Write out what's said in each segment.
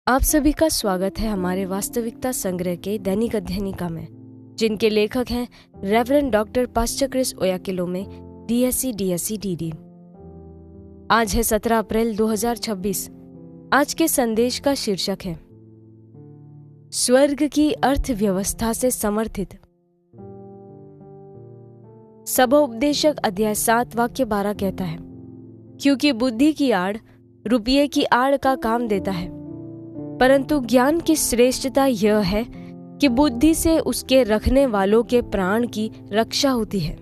आप सभी का स्वागत है हमारे वास्तविकता संग्रह के दैनिक अध्ययनिका में, जिनके लेखक हैं reverend doctor pastor Chris Oyakhilome, DSc DD। आज है 17 अप्रैल 2026। आज के संदेश का शीर्षक है स्वर्ग की अर्थव्यवस्था से समर्थित। सबोपदेशक अध्याय 7 वाक्य 12 कहता है, क्योंकि बुद्धि की आड़ रुपये की आड़ का काम देता है, परंतु ज्ञान की श्रेष्ठता यह है कि बुद्धि से उसके रखने वालों के प्राण की रक्षा होती है।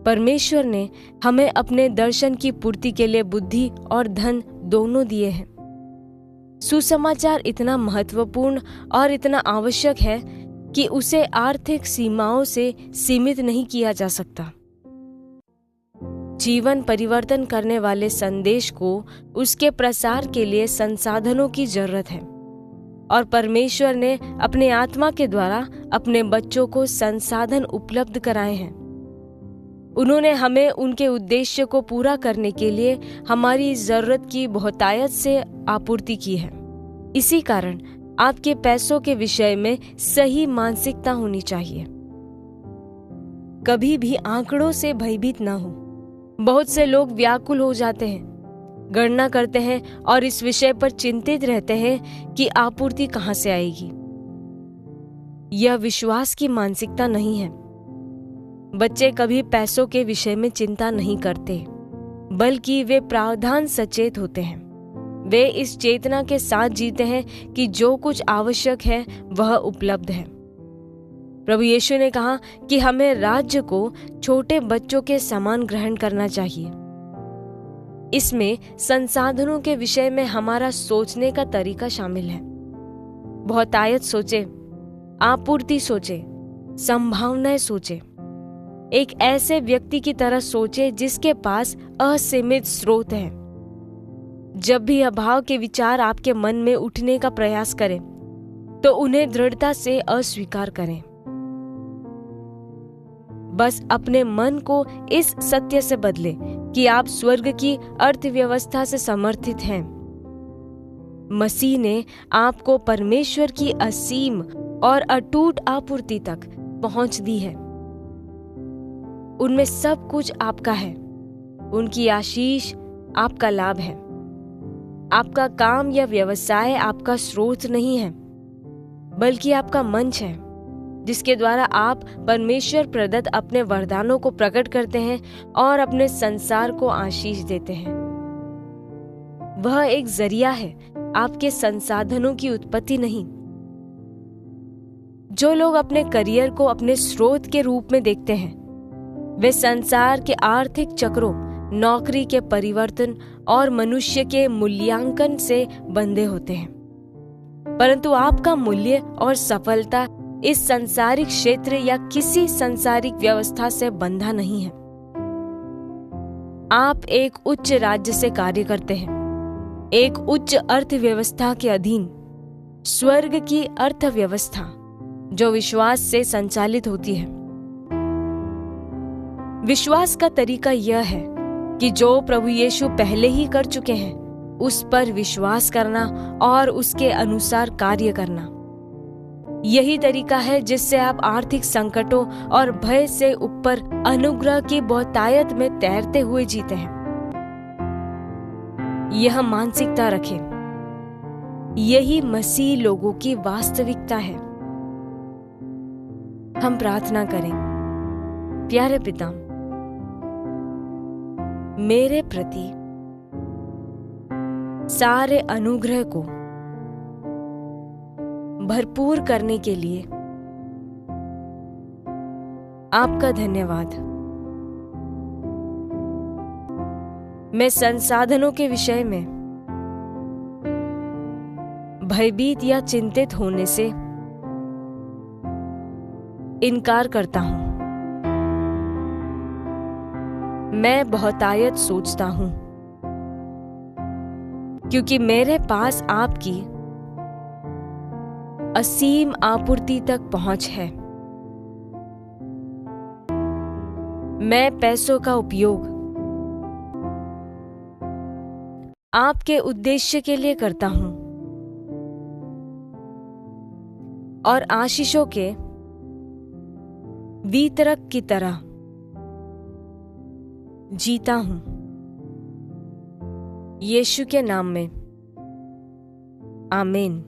परमेश्वर ने हमें अपने दर्शन की पूर्ति के लिए बुद्धि और धन दोनों दिए हैं। सुसमाचार इतना महत्वपूर्ण और इतना आवश्यक है कि उसे आर्थिक सीमाओं से सीमित नहीं किया जा सकता। जीवन परिवर्तन करने वाले संदेश को उसके प्रसार के लिए संसाधनों की जरूरत है, और परमेश्वर ने अपने आत्मा के द्वारा अपने बच्चों को संसाधन उपलब्ध कराए हैं। उन्होंने हमें उनके उद्देश्य को पूरा करने के लिए हमारी जरूरत की बहुतायत से आपूर्ति की है। इसी कारण आपके पैसों के विषय में सही मानसिकता होनी चाहिए। कभी भी आंकड़ों से भयभीत ना हो। बहुत से लोग व्याकुल हो जाते हैं, गणना करते हैं और इस विषय पर चिंतित रहते हैं कि आपूर्ति कहां से आएगी। यह विश्वास की मानसिकता नहीं है। बच्चे कभी पैसों के विषय में चिंता नहीं करते, बल्कि वे प्रावधान सचेत होते हैं। वे इस चेतना के साथ जीते हैं कि जो कुछ आवश्यक है वह उपलब्ध है। प्रभु यीशु ने कहा कि हमें राज्य को छोटे बच्चों के समान ग्रहण करना चाहिए। इसमें संसाधनों के विषय में हमारा सोचने का तरीका शामिल है। बहुतायत सोचे, आपूर्ति सोचे, संभावनाएं सोचे। एक ऐसे व्यक्ति की तरह सोचे जिसके पास असीमित स्रोत है। जब भी अभाव के विचार आपके मन में उठने का प्रयास करें, तो उन्हें दृढ़ता से अस्वीकार करें। बस अपने मन को इस सत्य से बदलें कि आप स्वर्ग की अर्थव्यवस्था से समर्थित हैं। मसीह ने आपको परमेश्वर की असीम और अटूट आपूर्ति तक पहुंच दी है। उनमें सब कुछ आपका है। उनकी आशीष आपका लाभ है। आपका काम या व्यवसाय आपका स्रोत नहीं है, बल्कि आपका मंच है, जिसके द्वारा आप परमेश्वर प्रदत्त अपने वरदानों को प्रकट करते हैं और अपने संसार को आशीष देते हैं। वह एक जरिया है, आपके संसाधनों की उत्पत्ति नहीं। जो लोग अपने करियर को अपने स्रोत के रूप में देखते हैं, वे संसार के आर्थिक चक्रों, नौकरी के परिवर्तन और मनुष्य के मूल्यांकन से बंधे होते हैं। परंतु आपका मूल्य और सफलता इस संसारिक क्षेत्र या किसी संसारिक व्यवस्था से बंधा नहीं है। आप एक उच्च राज्य से कार्य करते हैं, एक उच्च अर्थव्यवस्था के अधीन, स्वर्ग की अर्थव्यवस्था जो विश्वास से संचालित होती है। विश्वास का तरीका यह है कि जो प्रभु यीशु पहले ही कर चुके हैं, उस पर विश्वास करना और उसके अनुसार कार्य करना। यही तरीका है जिससे आप आर्थिक संकटों और भय से ऊपर अनुग्रह की बहुतायत में तैरते हुए जीते हैं। यह मानसिकता रखें। यही मसीह लोगों की वास्तविकता है। हम प्रार्थना करें। प्यारे पिता, मेरे प्रति सारे अनुग्रह को भरपूर करने के लिए आपका धन्यवाद। मैं संसाधनों के विषय में भयभीत या चिंतित होने से इनकार करता हूं। मैं बहुतायत सोचता हूं, क्योंकि मेरे पास आपकी असीम आपूर्ति तक पहुंच है। मैं पैसों का उपयोग आपके उद्देश्य के लिए करता हूं। और आशीषों के वितरक की तरह जीता हूं। यीशु के नाम में आमीन।